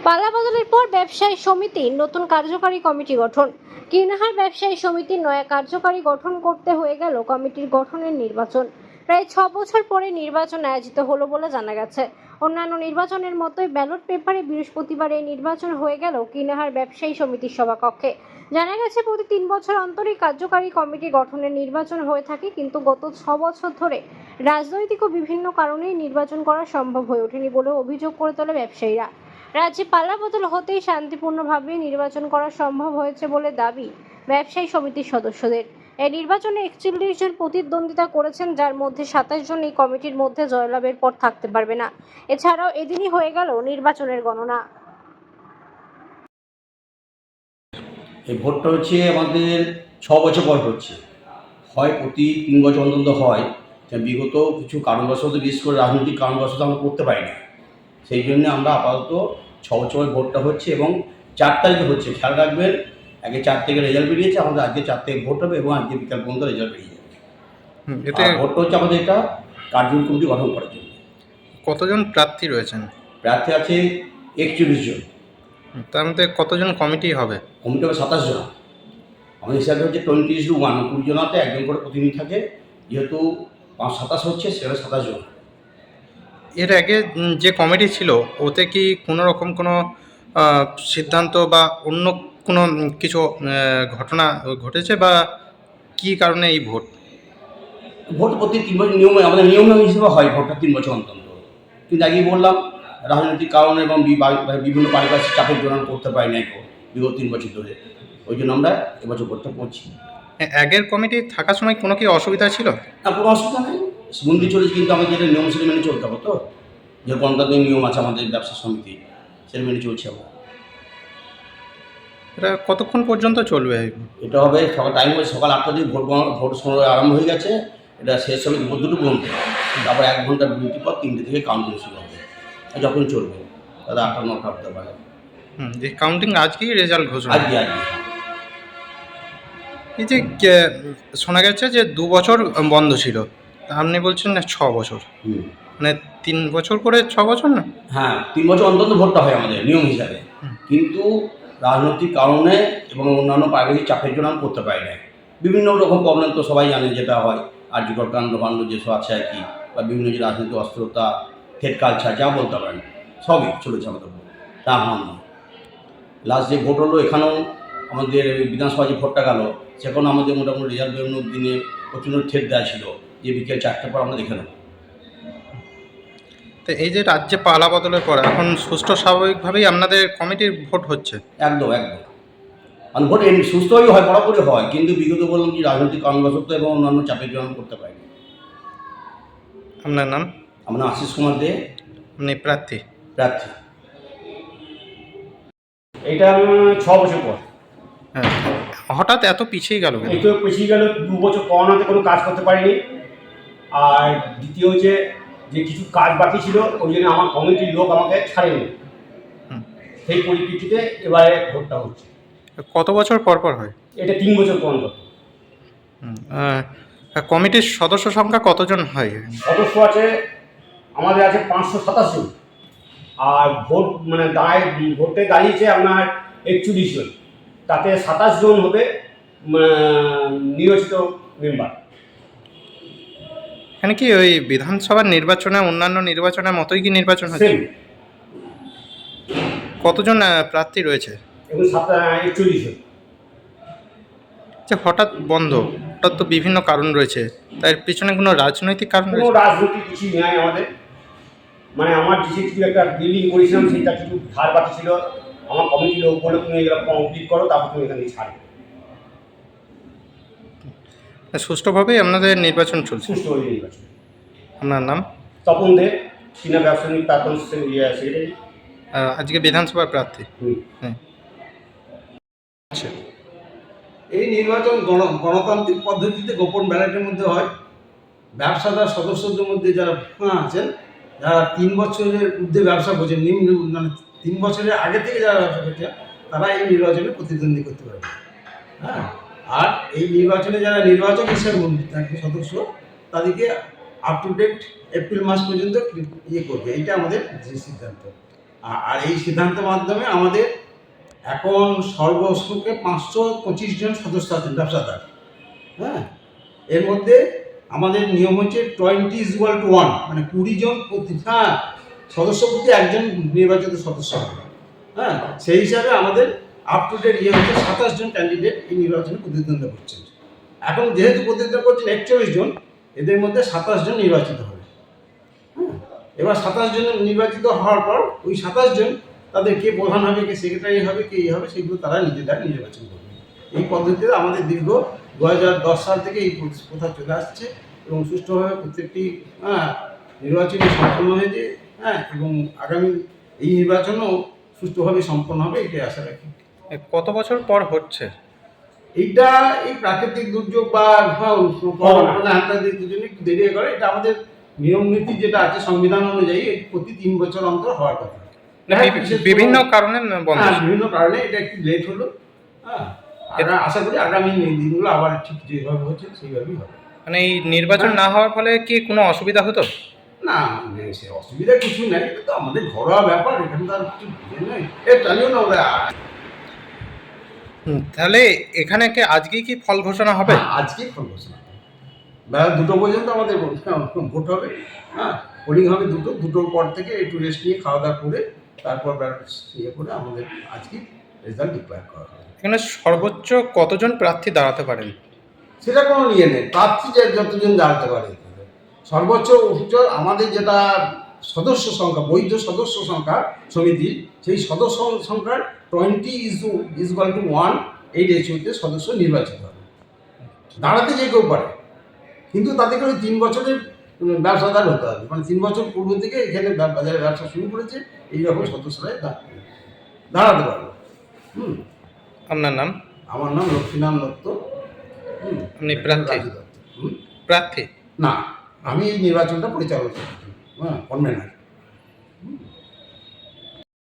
পালাবদলের পর ব্যবসায়ী সমিতির নতুন কার্যকারী কমিটি গঠন। কিনহার ব্যবসায়ী সমিতির নয়া কার্যকারী গঠন করতে হয়ে গেল কমিটির গঠনের নির্বাচন। প্রায় 6 বছর পরে নির্বাচন আয়োজিত হলো বলে জানা গেছে। অন্যান্য নির্বাচনের মতোই ব্যালট পেপারে বৃহস্পতিবার এই নির্বাচন হয়ে গেল কিনহার ব্যবসায়ী সমিতির সভাকক্ষে। জানা গেছে প্রতি 3 বছর অন্তরই কার্যকারী কমিটি গঠনের নির্বাচন হয়ে থাকে, কিন্তু গত 6 বছর ধরে রাজনৈতিক ও বিভিন্ন কারণেই নির্বাচন করা সম্ভব হয়ে ওঠেনি বলে অভিযোগ করে তোলে ব্যবসায়ীরা। রাজ্যে পালাবদল হতেই শান্তিপূর্ণভাবে নির্বাচন করা সম্ভব হয়েছে বলে দাবি ব্যবসায়ী সমিতির সদস্যদের। এই নির্বাচনে 41 জন প্রতিদ্বন্দ্বিতা করেছেন, যার মধ্যে 27 জন এই কমিটির মধ্যে জয়লাভের পর থাকতে পারবে না। এছাড়াও এদিনই হয়ে গেল নির্বাচনের গণনা। এই ভোটটা হচ্ছে আমাদের 6 বছর পর হচ্ছে, হয় প্রতি 3 বছর অন্তত হয়। বিগত কিছু কারণবশত, বিশেষ করে রাজনৈতিক কারণবশত আমরা করতে পারি না। সেই জন্য আমরা আপাতত 6 বছর ভোটটা হচ্ছে এবং 4 তারিখে হচ্ছে। খেয়াল রাখবেন, আগে 4 থেকে রেজাল্ট বেরিয়েছে, আমাদের আজকে 4 থেকে ভোট হবে এবং আজকে বিকাল পর্যন্ত রেজাল্ট বেরিয়ে যাবে। ভোটটা হচ্ছে আমাদের এটা কার্যকরী কমিটি গঠন করার জন্য। কতজন প্রার্থী রয়েছেন? প্রার্থী আছে 41 জন। তার মধ্যে কতজন কমিটি হবে? কমিটি হবে 27 জন। আমাদের হিসাবে হচ্ছে 20:1, 20 জনাতে একজন করে প্রতিনিধি থাকে। যেহেতু 5-27 হচ্ছে, সেখানে 27 জন। এর আগে যে কমিটি ছিল ওতে কি কোনো রকম কোনো সিদ্ধান্ত বা অন্য কোনো কিছু ঘটনা ঘটেছে, বা কী কারণে এই ভোট? ভোট প্রতি 3 বছর নিয়মে, আমাদের নিয়ম হিসেবে হয় ভোটটা 3 বছর অন্তর। কিন্তু আগেই বললাম, রাজনৈতিক কারণে এবং বিভিন্ন পারিপার্শ্বিক চাপের জন্য করতে পারি না বিগত 3 বছর ধরে। ওই জন্য আমরা এবছর ভোটটা করছি। আগের কমিটি থাকার সময় কোনো কি অসুবিধা ছিল? না, কোনো অসুবিধা নেই, বন্দি চলেছে। কিন্তু আমাদের যেটা নিয়ম সেটা মেনে চলতে হবে। তো যে গণতান্ত্রিক নিয়ম আছে আমাদের ব্যবসা সমিতি, সেটা মেনে চলছে আমরা। এটা কতক্ষণ পর্যন্ত চলবে? এটা হবে টাইম হবে সকাল 8টা থেকে ভোট সময় আরম্ভ হয়ে গেছে। এটা শেষ হবে দুপুর 2টো পর্যন্ত। তারপর 1 ঘন্টা বিরতির পর 3টে থেকে কাউন্টিং শুরু হবে। যখন চলবে তাদের 8টা-9টা হতে পারে। এই কাউন্টিং আজকেই রেজাল্ট ঘোষণা? আজকে। এই যে শোনা গেছে যে 2 বছর বন্ধ ছিল, আপনি বলছেন না 6 বছর, মানে 3 বছর করে 6 বছর না? হ্যাঁ, 3 বছর অন্তত ভোটটা হয় আমাদের নিয়ম হিসাবে। কিন্তু রাজনৈতিক কারণে এবং অন্যান্য পারিবারিক চাপের জন্য আমি করতে পারি না। বিভিন্ন রকম প্রবলেম তো সবাই জানে, যেটা হয় আর্যিকর কাণ্ড যেসব আছে আর কি, বা বিভিন্ন যে রাজনৈতিক অস্থিরতা, হেড কালচার, যা বলতে পারেন, সবই চলেছে আমাদের ভোট। তা আমার নয়। লাস্ট যে ভোট হলো এখানেও আমাদের বিধানসভা যে ভোটটা গেল, সেখানে আমাদের মোটামুটি রেজাল্ট বেরোনোর দিনে প্রচণ্ড ঠেট দেওয়া ছিল যে বিকেল 4টার পর আমরা দেখে নেব। তো এই যে রাজ্যে পালা বদলের পর এখন সুষ্ঠু স্বাভাবিকভাবেই আপনাদের কমিটির ভোট হচ্ছে? একদম। মানে ভোট সুস্থভাবেই হয়, বরাবরই হয়, কিন্তু বিগত বললাম কি রাজনৈতিক কারণবশত এবং অন্যান্য চাপের জন্য করতে পারিনি। আপনার নাম? আমার নাম আশিস কুমার দে। আপনি প্রার্থী? প্রার্থী। এটা 6 বছর পর। হ্যাঁ, হঠাৎ এত পিছিয়ে গেল? একটু পিছিয়ে গেল, 2 বছর করোনাতে কোনো কাজ করতে পারিনি। আর দ্বিতীয় হচ্ছে যে কিছু কাজ বাকি ছিল, ওই জন্য আমার কমিটির লোক আমাকে ছাড়েনি। সেই পরিপ্রেক্ষিতে এবারে ভোটটা হচ্ছে। কত বছর পর পর হয়? এটা 3 বছর পর পর। কমিটির সদস্য সংখ্যা কতজন হয়? সদস্য আছে আমাদের আছে 527 জন। আর ভোট মানে ভোটে দাঁড়িয়েছে আপনার 41 জন। তাতে 27 জন হবে নির্বাচিত মেম্বার। এখানে কি ওই বিধানসভার নির্বাচনে অন্যান্য নির্বাচনের মতোই কি নির্বাচন হচ্ছে? সেম। কতজন প্রার্থী রয়েছে? এবং 41 জন। যে হঠাৎ বন্ধ, হঠাৎ তো বিভিন্ন কারণ রয়েছে, তার পিছনে কোনো রাজনৈতিক কারণ কোনো রয়েছে? রাজনৈতিক কিছুই নেই আমাদের। মানে আমার যে কিছু একটা বিল্ডিং করেছিলাম, সেটা কিছু ধার বাকি ছিল। আমার কমিটির লোক বলে তুমি এগুলো কমপ্লিট করো, তারপর তুমি এখানে ছাড়ো। সুষ্ঠুভাবেই আপনাদের নির্বাচন চলছে? সুষ্ঠুভাবে নির্বাচন। আপনার নাম? তপন দে, চীনা ব্যবসায়িক প্রাক্তন সেক্রেটারি। আজকে বিধানসভার প্রার্থী। হ্যাঁ। আচ্ছা, এই নির্বাচন গণতান্ত্রিক পদ্ধতিতে গোপন ব্যালটের মধ্যে হয়। ব্যবসাদার সদস্যদের মধ্যে যারা আছেন, যারা 3 বছরের ঊর্ধ্বে ব্যবসা করছেন, মানে 3 বছরের আগে থেকে যারা ব্যবসা করছেন, তারা এই নির্বাচনে প্রতিদ্বন্দ্বী করতে পারবে। হ্যাঁ, আর এই নির্বাচনে যারা নির্বাচক হিসেবে থাকে সদস্য, তাদেরকে আপ টু ডেট এপ্রিল মাস পর্যন্ত করবে। এইটা আমাদের যে সিদ্ধান্ত। আর এই সিদ্ধান্তের মাধ্যমে আমাদের এখন সর্বসুখে 525 জন সদস্য আছেন ব্যবসাদার। হ্যাঁ, এর মধ্যে আমাদের নিয়ম হচ্ছে 20:1, মানে 20 জন প্রতি সদস্য প্রতি একজন নির্বাচিত সদস্য হবে। হ্যাঁ, সেই হিসাবে আমাদের আপ টু ডেট হচ্ছে 27 জন ক্যান্ডিডেট এই নির্বাচনে প্রতিদ্বন্দ্বিতা করছেন। এখন যেহেতু প্রতিদ্বন্দ্বিতা করছেন 41 জন, এদের মধ্যে 27 জন নির্বাচিত হবে। হ্যাঁ, এবার 27 জন নির্বাচিত হওয়ার পর ওই 27 জন তাদের কে প্রধান হবে, কে সেক্রেটারি হবে, কে হবে, সেগুলো তারা নিজেরা নির্বাচন করবে। এই পদ্ধতিতে আমাদের দীর্ঘ 2010 সাল থেকে এই প্রথা চলে আসছে এবং সুষ্ঠুভাবে প্রত্যেকটি নির্বাচনী সম্পন্ন হয়েছে। হ্যাঁ, এবং আগামী এই নির্বাচনও সুষ্ঠুভাবে সম্পন্ন হবে, এটাই আশা রাখি। কত বছর পর হচ্ছে? এইটা এই প্রাকৃতিক দুর্যোগ বা দুজনে একটু দেরি করে, এটা আমাদের নিয়ম নীতি যেটা আছে সংবিধান অনুযায়ী প্রতি 3 বছর অন্তর হওয়ার কথা। বিভিন্ন কারণে বন্ধ। হ্যাঁ, বিভিন্ন কারণে এটা একটু লেট হলো। হ্যাঁ, আশা করি আগামী দিনগুলো আবার ঠিক যেভাবে হচ্ছে সেইভাবেই হবে। মানে এই নির্বাচন না হওয়ার ফলে কি কোনো অসুবিধা হতো? না, সে অসুবিধা কিছু নেই, এটা তো আমাদের ঘরোয়া ব্যাপার, এখানকার কিছু নেই। জানিও না ওরা। তাহলে এখানে কি আজকেই কি ফল ঘোষণা হবে? আজকেই ফল ঘোষণা হবে, বেলা 2টো পর্যন্ত আমাদের ভোট হবে। হ্যাঁ, পোলিং হবে 2টোর পর থেকে একটু রেস্ট নিয়ে খাওয়া দাওয়া করে তারপর ইয়ে করে আমাদের আজকে রেজাল্ট ডিক্লেয়ার করা হবে। এখানে সর্বোচ্চ কতজন প্রার্থী দাঁড়াতে পারেন? সেটা কোনো নিয়ে নেই, প্রার্থী যে যতজন দাঁড়াতে পারে। সর্বোচ্চ আমাদের যেটা সদস্য সংখ্যা, বৈধ সদস্য সংখ্যা সমিতির, সেই সদস্য সংখ্যার 20:1 এই রেশিওতে সদস্য নির্বাচিত হবে। দাঁড়াতে যে কেউ পারে, কিন্তু তাদেরকে ওই 3 বছরের ব্যবসাদার হতে হবে, মানে 3 বছর পূর্ব থেকে এখানে বাজারে ব্যবসা শুরু করেছে, এইরকম সদস্যরাই দাঁড়াতে পারবে। আপনার নাম? আমার নাম লক্ষ্মীনারায়ণ দত্ত। আপনি প্রার্থী? প্রার্থী না, আমি এই নির্বাচনটা পরিচালনা করি, কনভেনার।